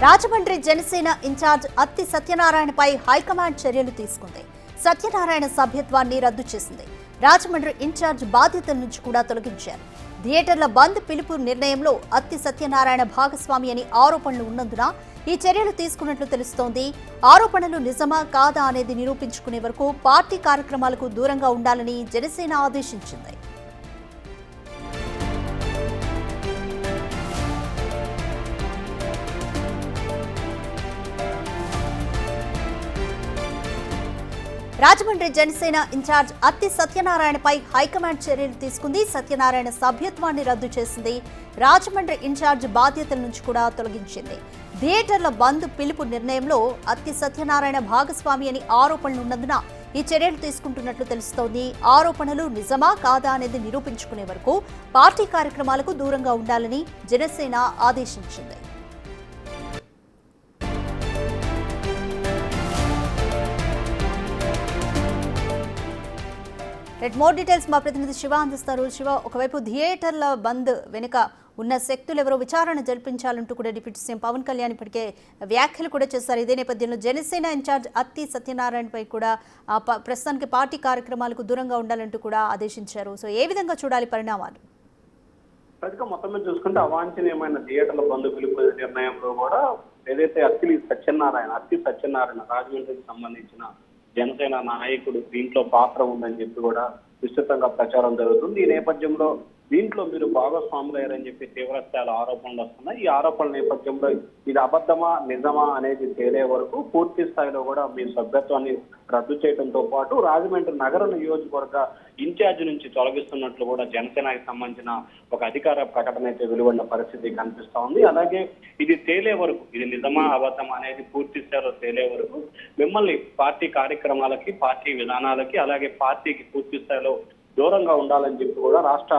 Rajahmundry Janasena incharge Atti సత్యనారాయణపై high command చర్యలు తీసుకుంది. సత్యనారాయణ సభ్యత్వాన్ని రద్దు చేసింది. రాజమండ్రి ఇన్ఛార్జ్ బాధ్యతల నుంచి కూడా తొలగించారు. థియేటర్ల బంద్ పిలుపు నిర్ణయంలో అత్తి సత్యనారాయణ భాగస్వామి అని ఆరోపణలు ఉన్నందున ఈ చర్యలు తీసుకున్నట్లు తెలుస్తోంది. ఆరోపణలు నిజమా కాదా అనేది నిరూపించుకునే వరకు పార్టీ కార్యక్రమాలకు దూరంగా ఉండాలని జనసేన ఆదేశించింది. రాజమండ్రి జనసేన ఇన్ఛార్జ్ అత్తి సత్యనారాయణపై హైకమాండ్ చర్యలు తీసుకుంది. సత్యనారాయణ సభ్యత్వాన్ని రద్దు చేసింది. రాజమండ్రి ఇన్ఛార్జ్ బాధ్యతల నుంచి కూడా తొలగించింది. థియేటర్ల బంద్ పిలుపు నిర్ణయంలో అత్తి సత్యనారాయణ భాగస్వామి అని ఆరోపణలు ఉన్నందున ఈ చర్యలు తీసుకుంటున్నట్లు తెలుస్తోంది. ఆరోపణలు నిజమా కాదా అనేది నిరూపించుకునే వరకు పార్టీ కార్యక్రమాలకు దూరంగా ఉండాలని జనసేన ఆదేశించింది. మోర్ డీటెయిల్స్ మా ప్రతినిధి శివ అందిస్తారు. శివ, ఒకవైపు థియేటర్ల బంద్ వెనుక ఉన్న శక్తులు ఎవరో విచారణ జరిపించాలంటూ కూడా డిప్యూటీ సీఎం పవన్ కళ్యాణ్ ఇప్పటికే వ్యాఖ్యలు కూడా చేశారు. ఇదే నేపథ్యంలో జనసేన ఇన్ఛార్జ్ అత్తి సత్యనారాయణపై కూడా ప్రస్తుతానికి పార్టీ కార్యక్రమాలకు దూరంగా ఉండాలంటూ కూడా ఆదేశించారు. సో ఏ విధంగా చూడాలి పరిణామాలు? ప్రతిగా మొత్తం మీద చూసుకుంటే అవాంఛనీయమైన థియేటర్ల బంద్ పిలుపు నిర్ణయంలో కూడా ఏదైతే అత్తి సత్యనారాయణ రాజమండ్రికి సంబంధించిన జనసేన నాయకుడు దీంట్లో పాత్ర ఉందని చెప్పి కూడా విస్తృతంగా ప్రచారం జరుగుతుంది. ఈ నేపథ్యంలో దీంట్లో మీరు భాగస్వాములయ్యారని చెప్పి తీవ్రస్థాయిలో ఆరోపణలు వస్తున్నాయి. ఈ ఆరోపణల నేపథ్యంలో ఇది అబద్ధమా నిజమా అనేది తేలే వరకు పూర్తి స్థాయిలో కూడా మీ సభ్యత్వాన్ని రద్దు చేయడంతో పాటు రాజమండ్రి నగర నియోజకవర్గ ఇన్ఛార్జ్ నుంచి తొలగిస్తున్నట్లు కూడా జనసేనకి సంబంధించిన ఒక అధికార ప్రకటన అయితే వెలువడిన పరిస్థితి కనిపిస్తా ఉంది. అలాగే ఇది తేలే వరకు, ఇది నిజమా అబద్ధమా అనేది పూర్తి స్థాయిలో తేలే వరకు మిమ్మల్ని పార్టీ కార్యక్రమాలకి, పార్టీ విధానాలకి, అలాగే పార్టీకి పూర్తి స్థాయిలో దూరంగా ఉండాలని చెప్పి కూడా రాష్ట్ర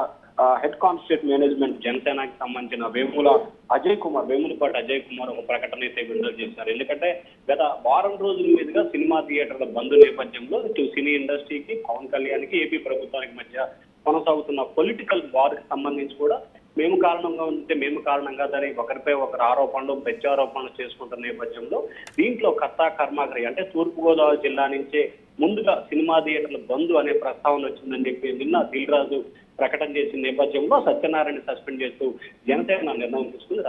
హెడ్ కాన్స్టిట్యూట్ మేనేజ్మెంట్ జనసేనకి సంబంధించిన వేములపాటి అజయ్ కుమార్ ఒక ప్రకటన అయితే విడుదల చేశారు. ఎందుకంటే గత వారం రోజుల మీదుగా సినిమా థియేటర్ల బంద్ నేపథ్యంలో ఇటు సినీ ఇండస్ట్రీకి, పవన్ కళ్యాణ్కి, ఏపీ ప్రభుత్వానికి మధ్య కొనసాగుతున్న పొలిటికల్ వార్కి సంబంధించి కూడా మేము కారణంగా ఉంటే మేము కారణం కాదని ఒకరిపై ఒకరు ఆరోపణలు, ప్రత్యారోపణలు చేసుకుంటున్న నేపథ్యంలో దీంట్లో కర్తా కర్మాకరి అంటే తూర్పుగోదావరి జిల్లా నుంచే ముందుగా సినిమా థియేటర్ల బంద్ అనే ప్రస్తావన వచ్చిందని చెప్పి నిన్న దిల్ రాజు ప్రకటన చేసిన నేపథ్యంలో సత్యనారాయణ సస్పెండ్ చేస్తూ జనసేన నిర్ణయం తీసుకుంది.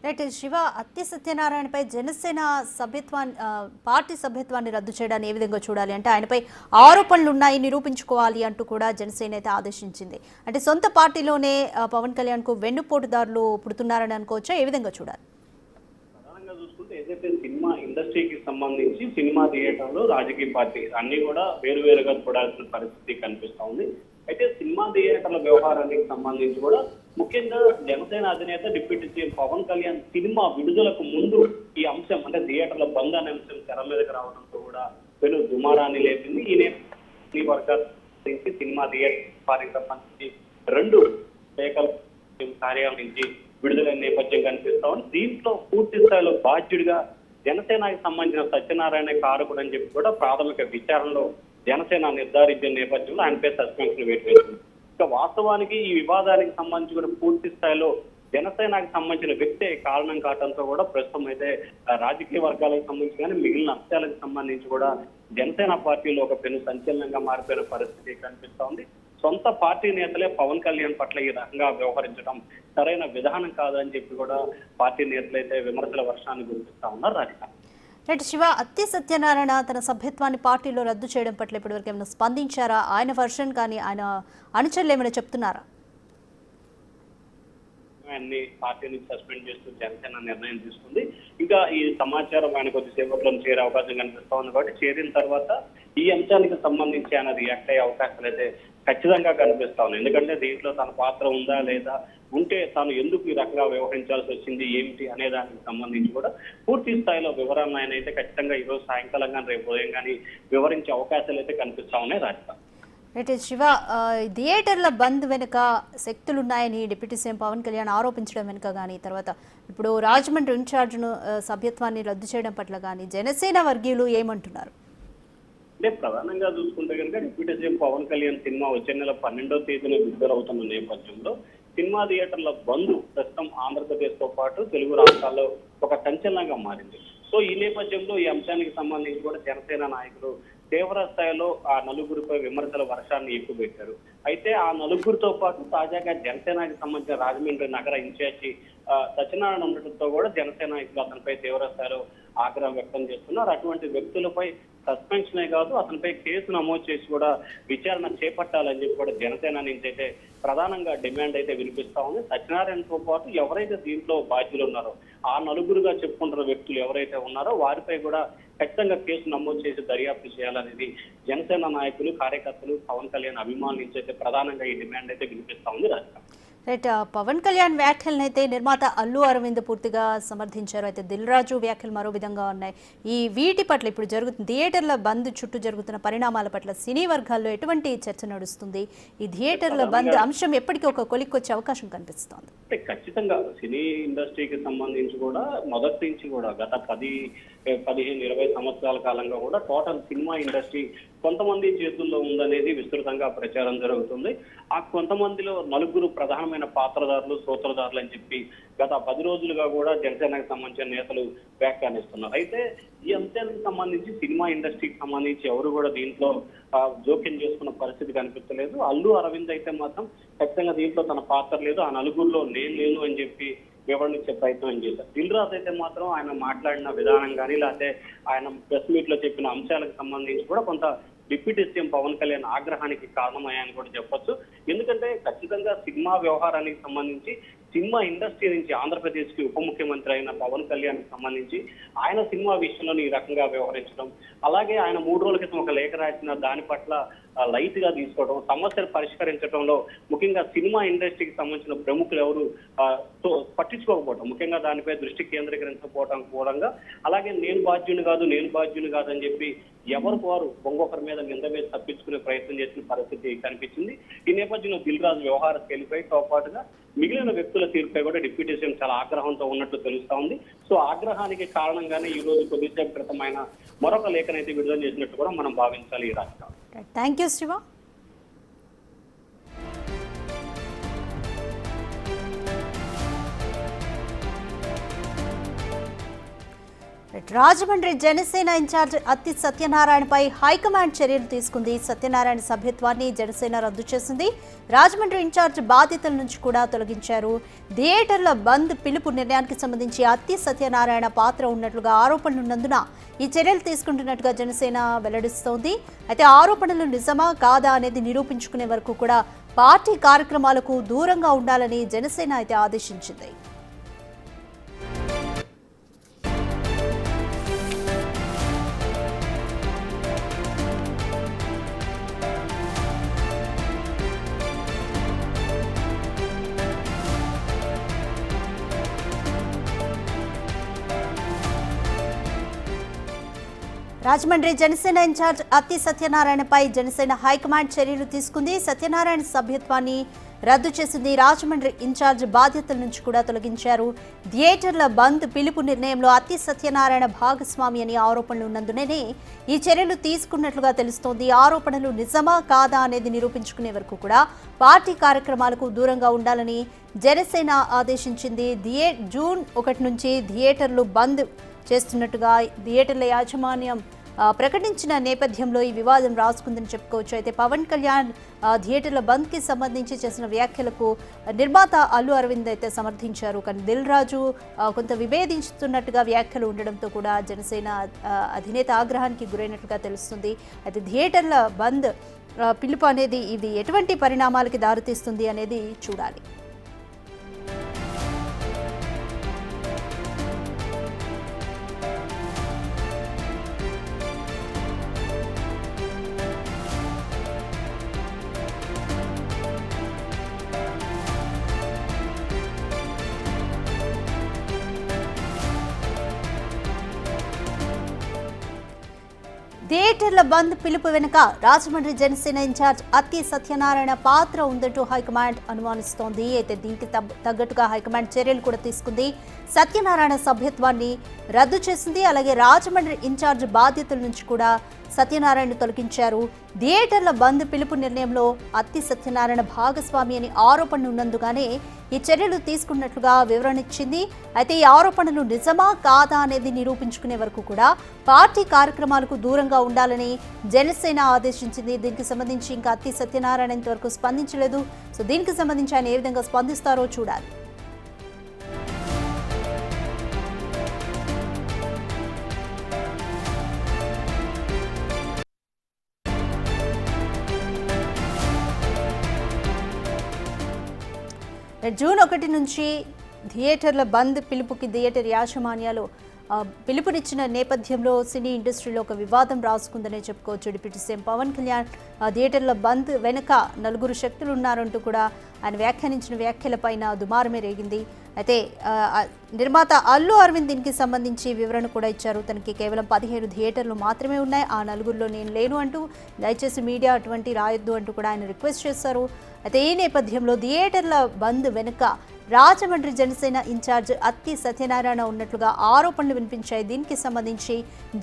రైట్ శివ, అత్తి సత్యనారాయణపై జనసేన పార్టీ సభ్యత్వాన్ని రద్దు చేయడాన్ని ఏ విధంగా చూడాలి? అంటే ఆయనపై ఆరోపణలు ఉన్నాయి, నిరూపించుకోవాలి అంటూ కూడా జనసేన అయితే ఆదేశించింది. అంటే సొంత పార్టీలోనే పవన్ కళ్యాణ్ కు వెన్నుపోటుదారులు పుడుతున్నారని అనుకోవచ్చా? ఏ విధంగా చూడాలి? ప్రధానంగా చూసుకుంటే ఏదైతే సినిమా ఇండస్ట్రీకి సంబంధించి సినిమా థియేటర్లు, రాజకీయ పార్టీ అన్ని కూడా వేరువేరుగా చూడాల్సిన పరిస్థితి కనిపిస్తా ఉంది. అయితే సినిమా థియేటర్ల వ్యవహారానికి సంబంధించి కూడా ముఖ్యంగా జనసేన అధినేత deputy CM Pawan Kalyan cinema విడుదలకు ముందు ఈ అంశం అంటే థియేటర్ల బంద్ అనే అంశం తెర మీదకి రావడంతో కూడా పెను దుమారాన్ని లేపింది. ఈ వర్గాల నుంచి సినిమా థియేటర్ వారికి సంబంధించి 2 లేఖల కార్యాలయం నుంచి విడుదలైన నేపథ్యం కనిపిస్తా ఉంది. దీంట్లో పూర్తి స్థాయిలో బాధ్యుడిగా జనసేనకి సంబంధించిన సత్యనారాయణ కారకుడు అని చెప్పి కూడా ప్రాథమిక విచారణలో జనసేన నిర్ధారించిన నేపథ్యంలో ఆయనపై సస్పెన్షన్ వేసింది. ఇక వాస్తవానికి ఈ వివాదానికి సంబంధించి కూడా పూర్తి స్థాయిలో జనసేనకి సంబంధించిన వ్యక్తే కారణం కావడంతో కూడా ప్రస్తుతం అయితే రాజకీయ వర్గాలకు సంబంధించి కానీ మిగిలిన అంశాలకు సంబంధించి కూడా జనసేన పార్టీలో ఒక పెను సంచలనంగా మారిపోయిన పరిస్థితి కనిపిస్తా ఉంది. సొంత పార్టీ నేతలే పవన్ కళ్యాణ్ పట్ల ఈ రకంగా వ్యవహరించడం సరైన విధానం కాదని చెప్పి కూడా పార్టీ నేతలైతే విమర్శల వర్షాన్ని గుర్తిస్తా ఉన్నారు. రైట్ శివ, అత్తి సత్యనారాయణ తన సభ్యత్వాన్ని పార్టీలో రద్దు చేయడం పట్ల ఇప్పటివరకు ఏమైనా స్పందించారా? ఆయన వర్షన్ కానీ ఆయన అనుచరులు ఏమైనా చెప్తున్నారా? ఆయన్ని పార్టీ నుంచి సస్పెండ్ చేస్తూ జనసేన నిర్ణయం తీసుకుంది. ఇంకా ఈ సమాచారం ఆయన కొద్దిసేపట్లో చేరే అవకాశం కనిపిస్తా ఉంది. కాబట్టి చేరిన తర్వాత ఈ అంశానికి సంబంధించి ఆయన రియాక్ట్ అయ్యే అవకాశాలు అయితే ఖచ్చితంగా కనిపిస్తా ఉన్నాయి. ఎందుకంటే దీంట్లో తన పాత్ర ఉందా లేదా, ఉంటే తాను ఎందుకు ఈ రకంగా వ్యవహరించాల్సి వచ్చింది ఏమిటి అనే దానికి సంబంధించి కూడా పూర్తి స్థాయిలో వివరణ ఆయన అయితే ఖచ్చితంగా ఈరోజు సాయంకాలం కానీ రేపు ఉదయం కానీ వివరించే అవకాశాలు అయితే కనిపిస్తా ఉన్నాయి. రైట్ శివ, థియేటర్ల బంద్ వెనుక శక్తులున్నాయని డిప్యూటీ సీఎం పవన్ కళ్యాణ్ ఆరోపించడం వెనుక కానీ, తర్వాత ఇప్పుడు రాజమండ్రి ఇన్ఛార్జ్ను సభ్యత్వాన్ని రద్దు చేయడం పట్ల కానీ జనసేన వర్గీయులు ఏమంటున్నారు? అంటే ప్రధానంగా చూసుకుంటే కనుక deputy CM Pawan Kalyan cinema వచ్చే నెల 12వ తేదీన విడుదలవుతున్న నేపథ్యంలో సినిమా థియేటర్ల బంద్ ప్రస్తుతం ఆంధ్రప్రదేశ్ తో పాటు తెలుగు రాష్ట్రాల్లో ఒక సంచలనంగా మారింది. సో ఈ నేపథ్యంలో ఈ అంశానికి సంబంధించి కూడా జనసేన నాయకులు తీవ్ర స్థాయిలో ఆ నలుగురిపై విమర్శల వర్షాన్ని ఎక్కుపెట్టారు. అయితే ఆ నలుగురితో పాటు తాజాగా జనసేనకి సంబంధించిన రాజమండ్రి నగర ఇన్ఛార్జి సత్యనారాయణ ఉండటంతో కూడా జనసేన నాయకులు అతనిపై తీవ్ర స్థాయిలో ఆగ్రహం వ్యక్తం చేస్తున్నారు. అటువంటి వ్యక్తులపై సస్పెన్షనే కాదు, అతనిపై కేసు నమోదు చేసి కూడా విచారణ చేపట్టాలని చెప్పి కూడా జనసేన నుంచి అయితే ప్రధానంగా డిమాండ్ అయితే వినిపిస్తా ఉంది. సత్యనారాయణతో పాటు ఎవరైతే దీంట్లో బాధ్యులు ఉన్నారో ఆ నలుగురుగా చెప్పుకుంటున్న వ్యక్తులు ఎవరైతే ఉన్నారో వారిపై కూడా ఖచ్చితంగా కేసు నమోదు చేసి దర్యాప్తు చేయాలనేది జనసేన నాయకులు, కార్యకర్తలు, పవన్ కళ్యాణ్ అభిమానుల నుంచి అయితే ప్రధానంగా ఈ డిమాండ్ అయితే వినిపిస్తా ఉంది. రాజకీయ రైట్, పవన్ కళ్యాణ్ వ్యాఖ్యలను అయితే నిర్మాత అల్లు అరవింద్ పూర్తిగా సమర్థించారు. అయితే దిల్ రాజు వ్యాఖ్యలు మరో విధంగా ఉన్నాయి. ఈ వీటి పట్ల ఇప్పుడు జరుగుతున్న థియేటర్ల బంద్ చుట్టూ జరుగుతున్న పరిణామాల పట్ల సినీ వర్గాల్లో ఎటువంటి చర్చ నడుస్తుంది? ఈ థియేటర్ల బంద్ అంశం ఎప్పటికీ ఒక కొలిక్కొచ్చే అవకాశం కనిపిస్తోంది. ఖచ్చితంగా సినీ ఇండస్ట్రీకి సంబంధించి కూడా మొదటి నుంచి కూడా గత 15-20 సంవత్సరాల కాలంగా కూడా టోటల్ సినిమా ఇండస్ట్రీ కొంతమంది చేతుల్లో ఉందనేది విస్తృతంగా ప్రచారం జరుగుతుంది. ఆ కొంతమందిలో నలుగురు ప్రధానమైన పాత్రదారులు, సూత్రధారులు అని చెప్పి గత 10 రోజులుగా కూడా జనసేనకు సంబంధించిన నేతలు వ్యాఖ్యానిస్తున్నారు. అయితే ఈ అంశానికి సంబంధించి సినిమా ఇండస్ట్రీకి సంబంధించి ఎవరు కూడా దీంట్లో జోక్యం చేసుకున్న పరిస్థితి కనిపించలేదు. అల్లు అరవింద్ అయితే మాత్రం ఖచ్చితంగా దీంట్లో తన పాత్ర లేదు, ఆ నలుగురిలో నేను లేను అని చెప్పి వివరణించే ప్రయత్నం చేశారు. దిల్ రాజు అయితే మాత్రం ఆయన మాట్లాడిన విధానం కానీ లేకపోతే ఆయన ప్రెస్ మీట్ లో చెప్పిన అంశాలకు సంబంధించి కూడా కొంత డిప్యూటీ సీఎం పవన్ కళ్యాణ్ ఆగ్రహానికి కారణమయ్యాయని కూడా చెప్పొచ్చు. ఎందుకంటే ఖచ్చితంగా సినిమా వ్యవహారానికి సంబంధించి సినిమా ఇండస్ట్రీ నుంచి ఆంధ్రప్రదేశ్ కి ఉప ముఖ్యమంత్రి అయిన పవన్ కళ్యాణ్ కి సంబంధించి ఆయన సినిమా విషయంలో ఈ రకంగా వ్యవహరించడం, అలాగే ఆయన 3 రోజుల క్రితం ఒక లేఖ రాసిన దాని పట్ల లైట్ గా తీసుకోవడం, సమస్యలు పరిష్కరించడంలో ముఖ్యంగా సినిమా ఇండస్ట్రీకి సంబంధించిన ప్రముఖులు ఎవరు పట్టించుకోకపోవడం, ముఖ్యంగా దానిపై దృష్టి కేంద్రీకరించకపోవడం కూడా, అలాగే నేను బాధ్యుని కాదు అని చెప్పి ఎవరికి వారు ఇంకొకరి మీద నింద వేసి తప్పించుకునే ప్రయత్నం చేసిన పరిస్థితి కనిపించింది. ఈ నేపథ్యంలో దిల్ రాజు వ్యవహార శైలిపైతో పాటుగా మిగిలిన వ్యక్తుల తీరుపై కూడా డిప్యూటీ సీఎం చాలా ఆగ్రహంతో ఉన్నట్లు తెలుస్తా ఉంది. సో ఆగ్రహానికి కారణంగానే ఈ రోజు కొద్దిసేపు క్రితమైన మరొక లేఖనైతే విడుదల చేసినట్టు కూడా మనం భావించాలి. ఈ రాజకీయం. Thank you Shiva. Rajahmundry Janasena incharge Atti సత్యనారాయణపై హైకమాండ్ చర్యలు తీసుకుంది. సత్యనారాయణ సభ్యత్వాన్ని జనసేన రద్దు చేసింది. రాజమండ్రి ఇన్ఛార్జ్ బాధ్యతల నుంచి కూడా తొలగించారు. థియేటర్ల బంద్ పిలుపు నిర్ణయానికి సంబంధించి అత్తి సత్యనారాయణ పాత్ర ఉన్నట్లుగా ఆరోపణలున్నందున ఈ చర్యలు తీసుకుంటున్నట్టుగా జనసేన వెల్లడిస్తోంది. అయితే ఆరోపణలు నిజమా కాదా అనేది నిరూపించుకునే వరకు కూడా పార్టీ కార్యక్రమాలకు దూరంగా ఉండాలని జనసేన అయితే ఆదేశించింది. రాజమండ్రి జనసేన ఇన్ఛార్జ్ అత్తి సత్యనారాయణపై జనసేన హైకమాండ్ చర్యలు తీసుకుంది. సత్యనారాయణ సభ్యత్వాన్ని రద్దు చేసింది. రాజమండ్రి ఇన్ఛార్జ్ బాధ్యతల నుంచి కూడా తొలగించారు. థియేటర్ల బంద్ పిలుపు నిర్ణయంలో అత్తి సత్యనారాయణ భాగస్వామి అని ఆరోపణలు ఉన్నందునే ఈ చర్యలు తీసుకున్నట్లుగా తెలుస్తోంది. ఆరోపణలు నిజమా కాదా అనేది నిరూపించుకునే వరకు కూడా పార్టీ కార్యక్రమాలకు దూరంగా ఉండాలని జనసేన ఆదేశించింది. జూన్ 1 నుంచి థియేటర్లు బంద్ చేస్తున్నట్టుగా థియేటర్ల యాజమాన్యం ప్రకటించిన నేపథ్యంలో ఈ వివాదం రాసుకుందని చెప్పుకోవచ్చు. అయితే పవన్ కళ్యాణ్ థియేటర్ల బంద్కి సంబంధించి చేసిన వ్యాఖ్యలకు నిర్మాత అల్లు అరవింద్ అయితే సమర్థించారు. కానీ దిల్ రాజు కొంత విభేదించుతున్నట్టుగా వ్యాఖ్యలు ఉండడంతో కూడా జనసేన అధినేత ఆగ్రహానికి గురైనట్లుగా తెలుస్తుంది. అయితే థియేటర్ల బంద్ పిలుపు అనేది ఇది ఎటువంటి పరిణామాలకి దారితీస్తుంది అనేది చూడాలి. థియేటర్ల బంద్ పిలుపు వెనుక రాజమండ్రి జనసేన ఇన్ఛార్జ్ అత్తి సత్యనారాయణ పాత్ర ఉందంటూ హైకమాండ్ అనుమానిస్తోంది. అయితే దీనికి తగ్గట్టుగా హైకమాండ్ చర్యలు కూడా తీసుకుంది. సత్యనారాయణ సభ్యత్వాన్ని రద్దు చేసింది. అలాగే రాజమండ్రి ఇన్ఛార్జ్ బాధ్యతల నుంచి కూడా సత్యనారాయణ తొలగించారు. థియేటర్ల బంద్ పిలుపు నిర్ణయంలో అత్తి సత్యనారాయణ భాగస్వామి అని ఆరోపణలు ఉన్నందుగానే ఈ చర్యలు తీసుకున్నట్లుగా వివరణ ఇచ్చింది. అయితే ఈ ఆరోపణలు నిజమా కాదా అనేది నిరూపించుకునే వరకు కూడా పార్టీ కార్యక్రమాలకు దూరంగా ఉండాలని జనసేన ఆదేశించింది. దీనికి సంబంధించి ఇంకా అత్తి సత్యనారాయణ ఇంతవరకు స్పందించలేదు. సో దీనికి సంబంధించి ఆయన ఏ విధంగా స్పందిస్తారో చూడాలి. జూన్ 1 నుంచి థియేటర్ల బంద్ పిలుపుకి థియేటర్ యాజమాన్యాలు పిలుపునిచ్చిన నేపథ్యంలో సినీ ఇండస్ట్రీలో ఒక వివాదం రాసుకుందనే చెప్పుకోవచ్చు. డిప్యూటీ సీఎం పవన్ కళ్యాణ్ థియేటర్ల బంద్ వెనుక నలుగురు శక్తులు ఉన్నారంటూ కూడా ఆయన వ్యాఖ్యానించిన వ్యాఖ్యలపైన దుమారమే రేగింది. అయితే నిర్మాత అల్లు అరవింద్ దీనికి సంబంధించి వివరణ కూడా ఇచ్చారు. తనకి కేవలం 15 థియేటర్లు మాత్రమే ఉన్నాయి, ఆ నలుగురిలో నేను లేను అంటూ, దయచేసి మీడియా అటువంటి రాయొద్దు అంటూ కూడా ఆయన రిక్వెస్ట్ చేశారు. అయితే ఈ నేపథ్యంలో థియేటర్ల బంద్ వెనుక రాజమండ్రి జనసేన ఇన్ఛార్జ్ అత్తి సత్యనారాయణ ఉన్నట్లుగా ఆరోపణలు వినిపించాయి. దీనికి సంబంధించి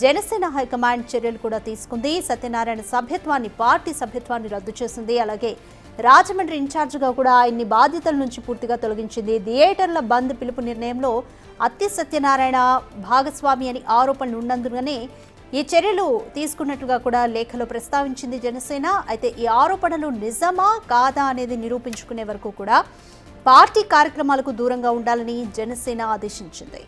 జనసేన హైకమాండ్ చర్యలు కూడా తీసుకుంది. సత్యనారాయణ పార్టీ సభ్యత్వాన్ని రద్దు చేసింది. అలాగే రాజమండ్రి ఇన్ఛార్జిగా కూడా ఆయన్ని బాధ్యతల నుంచి పూర్తిగా తొలగించింది. థియేటర్ల బంద్ పిలుపు నిర్ణయంలో అత్తి సత్యనారాయణ భాగస్వామి అని ఆరోపణలు ఉన్నందుకనే ఈ చర్యలు తీసుకున్నట్లుగా కూడా లేఖలో ప్రస్తావించింది జనసేన. అయితే ఈ ఆరోపణలు నిజమా కాదా అనేది నిరూపించుకునే వరకు కూడా పార్టీ కార్యక్రమాలకు దూరంగా ఉండాలని జనసేన ఆదేశించింది.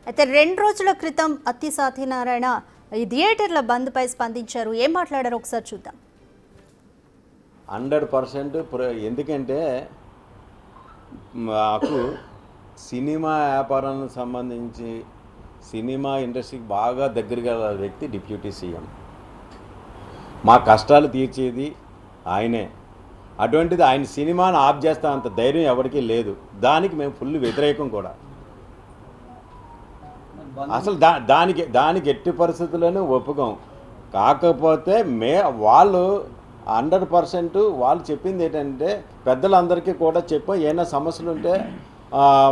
అయితే 2 రోజుల క్రితం అత్తి సత్యనారాయణ ఈ థియేటర్ల బంద్పై స్పందించారు. ఏం మాట్లాడారో ఒకసారి చూద్దాం. 100% ఎందుకంటే మాకు సినిమా వ్యాపారానికి సంబంధించి సినిమా ఇండస్ట్రీకి బాగా దగ్గరగా వ్యక్తి డిప్యూటీ సీఎం. మా కష్టాలు తీర్చేది ఆయనే. అటువంటిది ఆయన సినిమాను ఆఫ్ చేస్తా అంత ధైర్యం ఎవరికీ లేదు. దానికి మేము ఫుల్ వ్యతిరేకం కూడా. అసలు దానికి ఎట్టి పరిస్థితుల్లోనూ ఒప్పుకోం. కాకపోతే వాళ్ళు 100% వాళ్ళు చెప్పింది ఏంటంటే పెద్దలందరికీ కూడా చెప్పాం, ఏమైనా సమస్యలు ఉంటే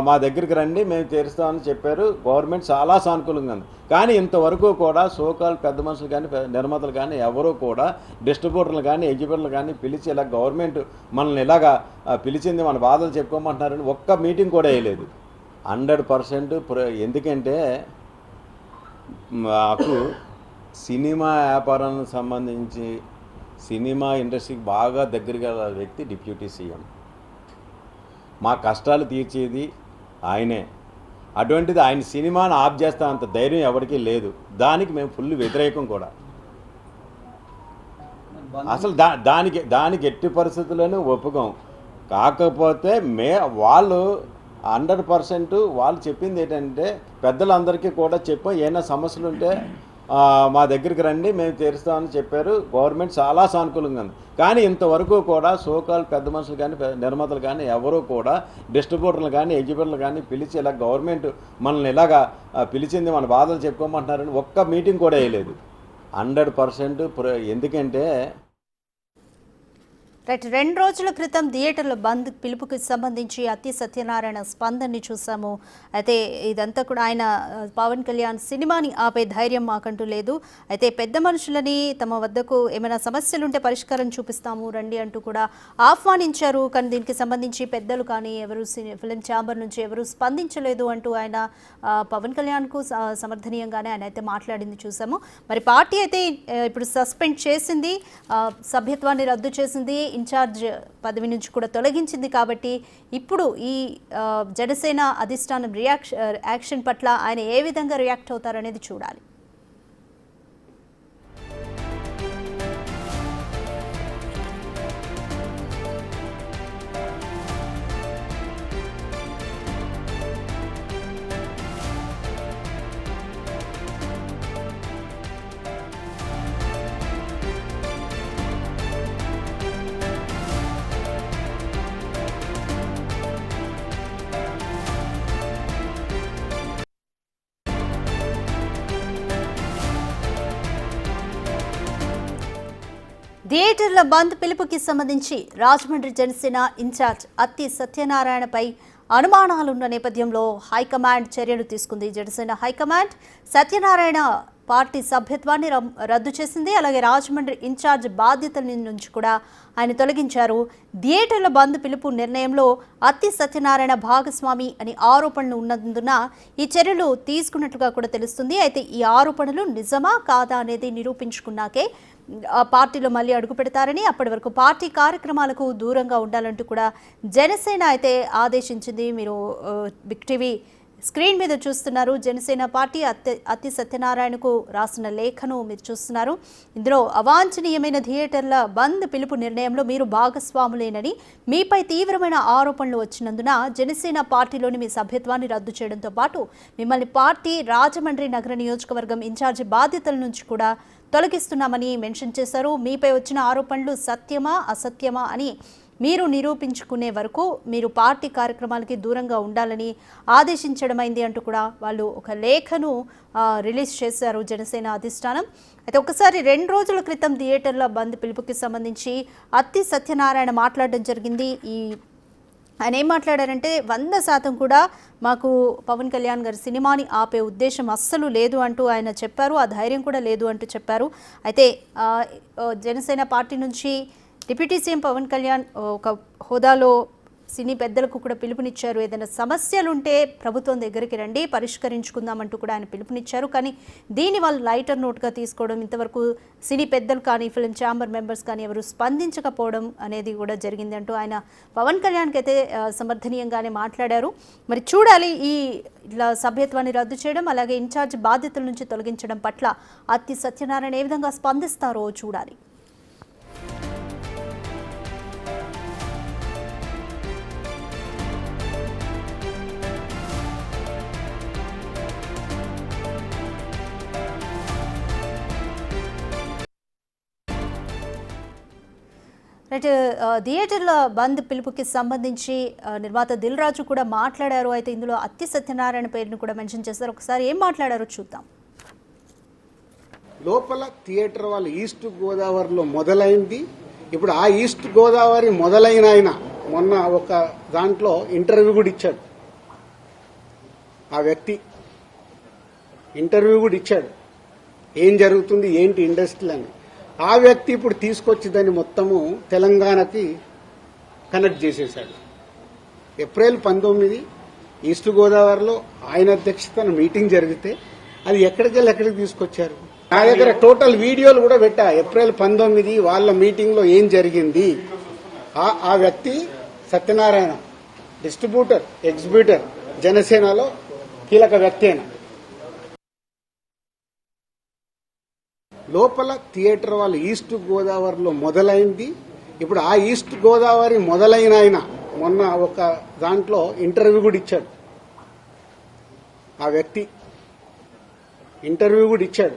మా దగ్గరికి రండి మేము తీరుస్తామని చెప్పారు. గవర్నమెంట్ చాలా సానుకూలంగా ఉంది. కానీ ఇంతవరకు కూడా సోకాల్ పెద్ద మనుషులు కానీ నిర్మాతలు కానీ ఎవరూ కూడా డిస్ట్రిబ్యూటర్లు కానీ ఎగ్జిబ్యూటర్లు కానీ పిలిచి ఇలా గవర్నమెంట్ మనల్ని ఇలాగా పిలిచింది మన బాధలు చెప్పుకోమంటున్నారని ఒక్క మీటింగ్ కూడా వేయలేదు. 100% ఎందుకంటే మాకు సినిమా వ్యాపారానికి సంబంధించి సినిమా ఇండస్ట్రీకి బాగా దగ్గరగా వ్యక్తి డిప్యూటీ సీఎం. మా కష్టాలు తీర్చేది ఆయనే. అటువంటిది ఆయన సినిమాను ఆఫ్ చేస్తా అంత ధైర్యం ఎవరికీ లేదు. దానికి మేము ఫుల్ వ్యతిరేకం కూడా. అసలు దానికి ఎట్టి పరిస్థితుల్లోనూ ఒప్పుకోం. కాకపోతే వాళ్ళు 100% వాళ్ళు చెప్పింది ఏంటంటే పెద్దలందరికీ కూడా చెప్పాం, ఏమైనా సమస్యలు ఉంటే మా దగ్గరికి రండి మేము తీరుస్తామని చెప్పారు. గవర్నమెంట్ చాలా సానుకూలంగా ఉంది. కానీ ఇంతవరకు కూడా సోకాల్ పెద్ద మనుషులు కానీ నిర్మాతలు కానీ ఎవరూ కూడా డిస్ట్రిబ్యూటర్లు కానీ ఎగ్జిబ్యూటర్లు కానీ పిలిచి ఇలా గవర్నమెంట్ మనల్ని ఇలాగా పిలిచింది మన బాధలు చెప్పుకోమంటున్నారని ఒక్క మీటింగ్ కూడా వేయలేదు. 100% ఎందుకంటే రైట్. 2 రోజుల క్రితం థియేటర్ల బంద్ పిలుపుకి సంబంధించి అత్తి సత్యనారాయణ స్పందనని చూసాము. అయితే ఇదంతా కూడా ఆయన పవన్ కళ్యాణ్ సినిమాని ఆపే ధైర్యం మాకంటూ లేదు. అయితే పెద్ద మనుషులని తమ వద్దకు ఏమైనా సమస్యలుంటే పరిష్కారం చూపిస్తాము రండి అంటూ కూడా ఆహ్వానించారు. కానీ దీనికి సంబంధించి పెద్దలు కానీ ఎవరు ఫిలిం ఛాంబర్ నుంచి ఎవరు స్పందించలేదు అంటూ ఆయన పవన్ కళ్యాణ్కు సమర్థనీయంగానే ఆయన అయితే మాట్లాడింది చూసాము. మరి పార్టీ అయితే ఇప్పుడు సస్పెండ్ చేసింది, సభ్యత్వాన్ని రద్దు చేసింది, ఇన్ఛార్జ్ పదవి నుంచి కూడా తొలగించింది. కాబట్టి ఇప్పుడు ఈ జనసేన అధిష్టానం యాక్షన్ పట్ల ఆయన ఏ విధంగా రియాక్ట్ అవుతారనేది చూడాలి. థియేటర్ల బంద్ పిలుపుకి సంబంధించి రాజమండ్రి జనసేన ఇన్ఛార్జ్ అత్తి సత్యనారాయణపై అనుమానాలున్న నేపథ్యంలో హైకమాండ్ చర్యలు తీసుకుంది. జనసేన హైకమాండ్ సత్యనారాయణ పార్టీ సభ్యత్వాన్ని రద్దు చేసింది. అలాగే రాజమండ్రి ఇన్ఛార్జ్ బాధ్యతల నుంచి కూడా ఆయన తొలగించారు. థియేటర్ల బంద్ పిలుపు నిర్ణయంలో అత్తి సత్యనారాయణ భాగస్వామి అని ఆరోపణలు ఉన్నందున ఈ చర్యలు తీసుకున్నట్లుగా కూడా తెలుస్తుంది. అయితే ఈ ఆరోపణలు నిజమా కాదా అనేది నిరూపించుకున్నాకే పార్టీలో మళ్ళీ అడుగు పెడతారని, అప్పటి వరకు పార్టీ కార్యక్రమాలకు దూరంగా ఉండాలంటూ కూడా జనసేన అయితే ఆదేశించింది. మీరు బిగ్ టీవీ స్క్రీన్ మీద చూస్తున్నారు. జనసేన పార్టీ అత్తి సత్యనారాయణకు రాసిన లేఖను మీరు చూస్తున్నారు. ఇందులో అవాంఛనీయమైన థియేటర్ల బంద్ పిలుపు నిర్ణయంలో మీరు భాగస్వాములేనని, మీపై తీవ్రమైన ఆరోపణలు వచ్చినందున జనసేన పార్టీలోని మీ సభ్యత్వాన్ని రద్దు చేయడంతో పాటు మిమ్మల్ని పార్టీ రాజమండ్రి నగర నియోజకవర్గం ఇన్ఛార్జి బాధ్యతల నుంచి కూడా తొలగిస్తున్నామని మెన్షన్ చేశారు. మీపై వచ్చిన ఆరోపణలు సత్యమా అసత్యమా అని మీరు నిరూపించుకునే వరకు మీరు పార్టీ కార్యక్రమాలకి దూరంగా ఉండాలని ఆదేశించడమైంది అంటూ కూడా వాళ్ళు ఒక లేఖను రిలీజ్ చేశారు జనసేన అధిష్టానం. అయితే ఒకసారి 2 రోజుల క్రితం థియేటర్ల బంద్ పిలుపుకి సంబంధించి అత్తి సత్యనారాయణ మాట్లాడడం జరిగింది. ఆయన ఏం మాట్లాడారంటే 100% కూడా మాకు పవన్ కళ్యాణ్ గారి సినిమాని ఆపే ఉద్దేశం అస్సలు లేదు అంటూ ఆయన చెప్పారు. ఆ ధైర్యం కూడా లేదు అంటూ చెప్పారు. అయితే జనసేన పార్టీ నుంచి డిప్యూటీ సీఎం పవన్ కళ్యాణ్ ఒక హోదాలో సినీ పెద్దలకు కూడా పిలుపునిచ్చారు. ఏదైనా సమస్యలుంటే ప్రభుత్వం దగ్గరికి రండి, పరిష్కరించుకుందామంటూ కూడా ఆయన పిలుపునిచ్చారు. కానీ దీన్ని వాళ్ళు లైటర్ నోట్గా తీసుకోవడం, ఇంతవరకు సినీ పెద్దలు కానీ ఫిల్మ్ ఛాంబర్ మెంబర్స్ కానీ ఎవరు స్పందించకపోవడం అనేది కూడా జరిగింది అంటూ ఆయన పవన్ కళ్యాణ్కి అయితే సమర్థనీయంగానే మాట్లాడారు. మరి చూడాలి ఈ ఇట్లా సభ్యత్వాన్ని రద్దు చేయడం, అలాగే ఇన్ఛార్జ్ బాధ్యతల నుంచి తొలగించడం పట్ల అత్తి సత్యనారాయణ ఏ విధంగా స్పందిస్తారో చూడాలి. థియేటర్ల బంద్ పిలుపుకి సంబంధించి నిర్మాత దిల్ రాజు కూడా మాట్లాడారు. అయితే ఇందులో అత్తి సత్యనారాయణ పేరును కూడా మెన్షన్ చేశారు. ఒకసారి ఏం మాట్లాడారో చూద్దాం. లోపల థియేటర్ వాళ్ళు ఈస్ట్ గోదావరిలో మొదలైంది. ఇప్పుడు ఆ ఈస్ట్ గోదావరి మొదలైన ఆయన మొన్న ఒక దాంట్లో ఇంటర్వ్యూ కూడా ఇచ్చాడు. ఆ వ్యక్తి ఇంటర్వ్యూ కూడా ఇచ్చాడు, ఏం జరుగుతుంది ఏంటి ఇండస్ట్రీ అని. ఆ వ్యక్తి ఇప్పుడు తీసుకొచ్చి దాన్ని మొత్తము తెలంగాణకి కనెక్ట్ చేసేశాడు. ఏప్రిల్ 19 ఈస్ట్ గోదావరిలో ఆయన అధ్యక్షతన మీటింగ్ జరిగితే అది ఎక్కడికి తీసుకొచ్చారు. నా దగ్గర టోటల్ వీడియోలు కూడా పెట్టా. ఏప్రిల్ 19 వాళ్ళ మీటింగ్ లో ఏం జరిగింది. ఆ వ్యక్తి సత్యనారాయణ డిస్ట్రిబ్యూటర్, ఎగ్జిబ్యూటర్, జనసేనలో కీలక వ్యక్తి అయిన. లోపల థియేటర్ వాళ్ళు ఈస్ట్ గోదావరిలో మొదలైంది. ఇప్పుడు ఆ ఈస్ట్ గోదావరి మొదలైన ఆయన మొన్న ఒక దాంట్లో ఇంటర్వ్యూ కూడా ఇచ్చాడు. ఆ వ్యక్తి ఇంటర్వ్యూ కూడా ఇచ్చాడు,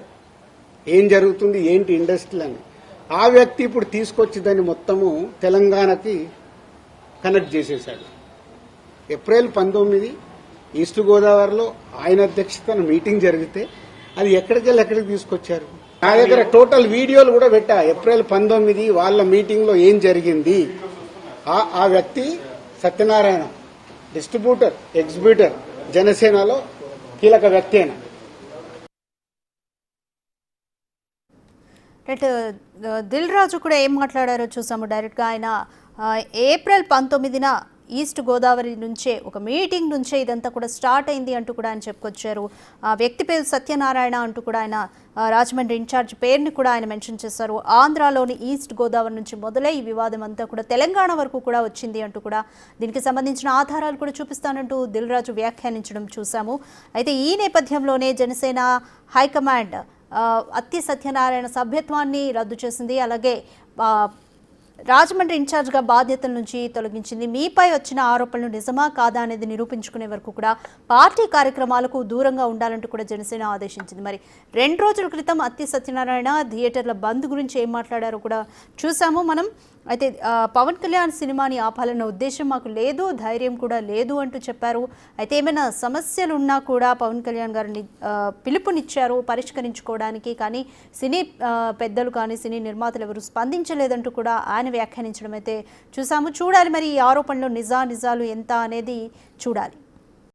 ఏం జరుగుతుంది ఏంటి ఇండస్ట్రీ అని. ఆ వ్యక్తి ఇప్పుడు తీసుకొచ్చి దాన్ని మొత్తము తెలంగాణకి కనెక్ట్ చేసేశాడు. ఏప్రిల్ 19 ఈస్ట్ గోదావరిలో ఆయన అధ్యక్షతన మీటింగ్ జరిగితే అది ఎక్కడికి తీసుకొచ్చారు. నా దగ్గర టోటల్ వీడియోలు కూడా పెట్టా. ఏప్రిల్ 19 వాళ్ళ మీటింగ్ లో ఏం జరిగింది. ఆ వ్యక్తి సత్యనారాయణ డిస్ట్రిబ్యూటర్, ఎగ్జిబ్యూటర్, జనసేనలో కీలక వ్యక్తి అయిన. దిల్ రాజు కూడా ఏం మాట్లాడారో చూసాము డైరెక్ట్గా. ఆయన ఏప్రిల్ 19న ఈస్ట్ గోదావరి నుంచే ఒక మీటింగ్ నుంచే ఇదంతా కూడా స్టార్ట్ అయింది అంటూ కూడా ఆయన చెప్పుకొచ్చారు. ఆ వ్యక్తి పేరు సత్యనారాయణ అంటూ కూడా ఆయన రాజమండ్రి ఇన్ఛార్జ్ పేరుని కూడా ఆయన మెన్షన్ చేశారు. ఆంధ్రాలోని ఈస్ట్ గోదావరి నుంచి మొదలై ఈ వివాదం అంతా కూడా తెలంగాణ వరకు కూడా వచ్చింది అంటూ కూడా దీనికి సంబంధించిన ఆధారాలు కూడా చూపిస్తానంటూ దిల్ రాజు వ్యాఖ్యానించడం చూసాము. అయితే ఈ నేపథ్యంలోనే జనసేన హైకమాండ్ అత్తి సత్యనారాయణ సభ్యత్వాన్ని రద్దు చేసింది. అలాగే రాజమండ్రి ఇన్ఛార్జ్గా బాధ్యతల నుంచి తొలగించింది. మీపై వచ్చిన ఆరోపణలు నిజమా కాదా అనేది నిరూపించుకునే వరకు కూడా పార్టీ కార్యక్రమాలకు దూరంగా ఉండాలంటూ కూడా జనసేన ఆదేశించింది. మరి 2 రోజుల క్రితం అత్తి సత్యనారాయణ థియేటర్ల బంద్ గురించి ఏం మాట్లాడారో కూడా చూసాము మనం. అయితే పవన్ కళ్యాణ్ సినిమాని ఆపాలన్న ఉద్దేశం మాకు లేదు, ధైర్యం కూడా లేదు అంటూ చెప్పారు. అయితే ఏమైనా సమస్యలు ఉన్నా కూడా పవన్ కళ్యాణ్ గారిని పిలుపునిచ్చారు పరిష్కరించుకోవడానికి, కానీ సినీ పెద్దలు కానీ సినీ నిర్మాతలు ఎవరు స్పందించలేదంటూ కూడా ఆయన వ్యాఖ్యానించడం అయితే చూసాము. చూడాలి మరి ఈ ఆరోపణలు నిజాలు ఎంత అనేది చూడాలి.